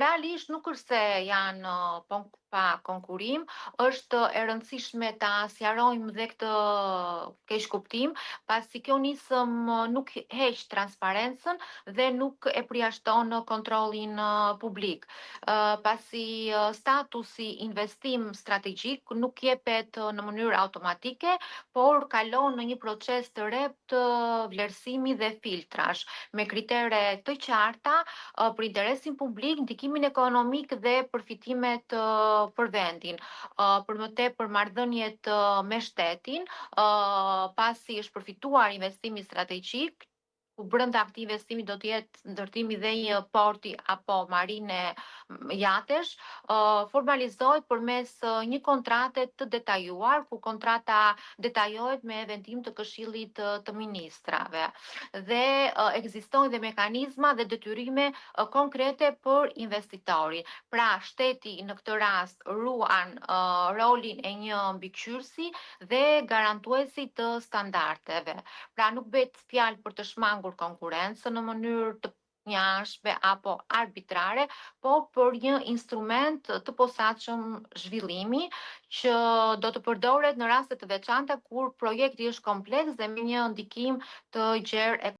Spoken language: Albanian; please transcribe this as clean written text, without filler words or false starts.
Realisht nuk është se janë pa konkurim, është e rëndësishme ta sqarojmë dhe këtë keq kuptim, pasi kjo nisëm nuk heq transparencën dhe nuk e përjashton kontrollin publik. Pasi statusi investim strategjik nuk jepet në mënyrë automatike, por kalon në një proces të rep të vlerësimi dhe filtrash, me kritere të qarta për interesin publik, ndikimin ekonomik dhe përfitimet për vendin. Për më tepër marrëdhëniet me shtetin, pasi është përfituar investimi strategjik, ku brenda këtij investimi do të jetë ndërtimi dhe një porti apo marine jatesh, formalizohet përmes një kontrate të detajuar, ku kontrata detajohet me vendim të Këshillit të Ministrave. Dhe ekzistojnë dhe mekanizma dhe detyrime konkrete për investitorin. Pra, shteti në këtë rast ruan rolin e një mbikëqyrësi dhe garantuesi të standardeve. Pra, nuk bëhet fjalë për të shmangur konkurrencën në mënyrë të njashme apo arbitrare, po për një instrument të posaçëm zhvillimi që do të përdoret në raste të veçanta kur projekti është kompleks dhe me një ndikim të gjerë